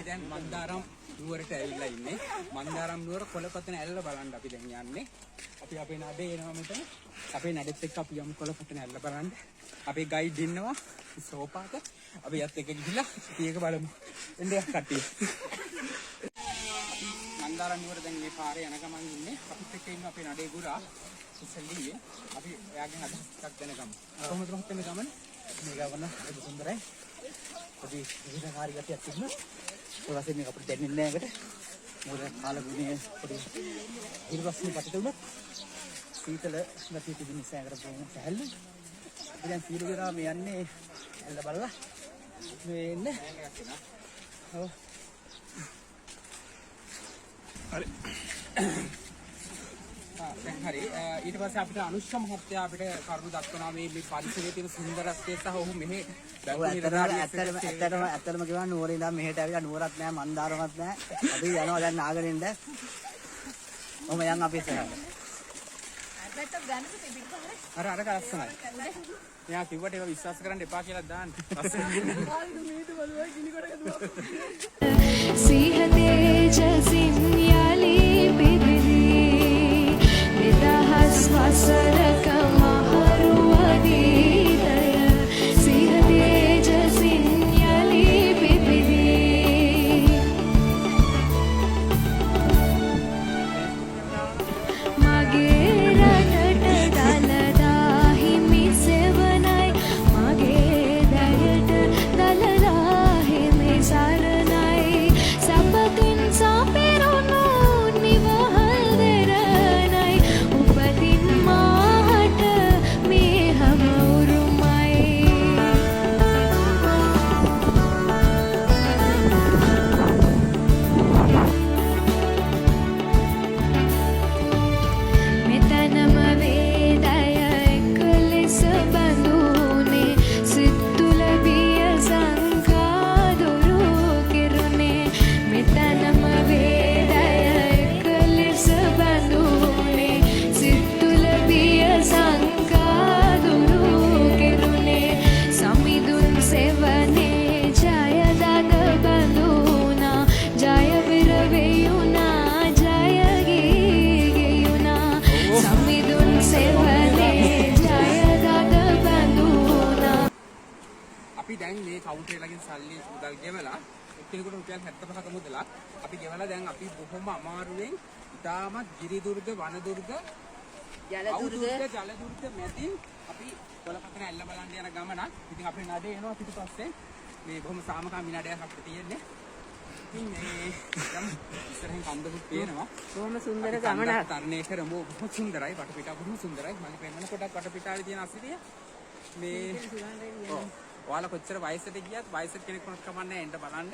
දැන් මන්දාරම් නුවරට ඇවිල්ලා ඉන්නේ. මන්දාරම් නුවර කොළපතන ඇල්ල බලන්න අපි දැන් යන්නේ. අපි අපේ නඩේ එනවා මෙතන. අපේ නඩෙත් එක්ක අපි යමු කොළපතන ඇල්ල බලන්න. අපේ ගයිඩ් ඉන්නවා සෝපාක. අපි යත් එක්ක ගිහිල්ලා ඒක බලමු. එන්නේ කට්ටිය. මන්දාරම් නුවර දැන් මේ පාරේ යන ගමන් ඉන්නේ. අපිත් එක්ක ඉන්න අපේ නඩේ ගුරා ඉස්සෙල්ලියේ. අපි එයාගෙන් අදහසක් දැනගමු. කොහොමද රහත් වෙන ගමන? මේ ගමන ඒක සුන්දරයි. අපි විවිධ කාර්යයක් තිබුණා. ඒ වශයෙන් මේක අපිට දැනෙන්නේ නැහැ ඒකට. මොකද කාලගුණයේ පොඩි ඉරිවස්නේ පිටුතුම සීතල නැති තිබෙන නිසා ඒකට බොහොම සැහැල්ලුයි. අපි දැන් සීල ගිරා මේ යන්නේ ඇල්ල බලලා මේ එන්නේ. ඔව්. හරි. දැන් හරි ඊට පස්සේ අපිට අනුෂ්ක මහත්තයා අපිට කරුණු දක්වනවා මේ පරිසරයේ තියෙන සුන්දරත්වය සහ ඔහු මෙහි ඇත්තටම කියනවා නුවර ඉඳන් මෙහෙට ඇවිල්ලා නුවරත් නෑ මන්දාරමත් නෑ අපි යනවා දැන් නාගරින්ද ඔහම යන් අපි ඉස්සරහට අර ලස්සනයි මෙයා කිව්වට ඒක විශ්වාස කරන්න එපා කියලා දාන්න වසරක මහරුවදීතය සිහ තේජසින් යලි පිපිදී මගේ රටට දළදා හිමි සෙවණයි මගේ දැයට දළදා හිමි සරණයි සපතින් සපිරුණු නිවහල් දෙරණයි උපතින් මාහට මේ හැම උරුමයි මෙතනම වේදය එක ලෙස බඳුනේ සිත් තුළ බිය සංකා දුරු කෙරුනේ මෙතනම වේදය එක ලෙස බඳුනේ සිත් තුළ බිය සංකා දුරු කෙරුනේ සමිඳුන් සෙවනේ ජය දග බඳුනා ජය විර වේයුනා ජය ගී ගෙයුනා සමිඳුන් සෙවනේ ජය දග බඳුනා අපි දැන් මේ කවුන්ටරේ ළඟින් සල්ලි මුදල් ගෙවලා එක්කෙනෙකුට රුපියල් 75ක මුදලක් අපි ගෙවලා දැන් අපි බොහොම අමාරුවෙන් ඉතාමත් ගිරි දුර්ග වන දුර්ග ජල දුර්ග මැදින් අපි කොළපතන ඇල්ල බලන්න යන ගමනක්. ඉතින් අපේ නඩේ එනවා පිටුපස්සේ. මේ බොහොම සාමකාමී නඩයක් අපිට තියෙන්නේ. ඉතින් මේ ඉස්සරහින් කන්දකුත් පේනවා. බොහොම සුන්දර ගමනක්. තරණය කරමු. බොහොම සුන්දරයි. වටපිටාව බොහොම සුන්දරයි. මම පෙන්නන කොටක් වටපිටාවේ තියෙන අසිරිය. මේ ඔයාලා කොච්චර වයසට ගියත් වයසට කෙනෙක් වුණත් කමන්නේ එන්න බලන්න.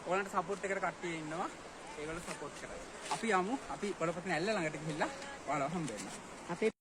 ඔයාලන්ට සපෝට් එකකට කට්ටිය ඉන්නවා. ඒගොල්ලෝ සපෝට් කරයි. අපි යමු. අපි කොළපතන ඇල්ල ළඟට ගිහිල්ලා ඔයාලව හම්බ වෙනවා.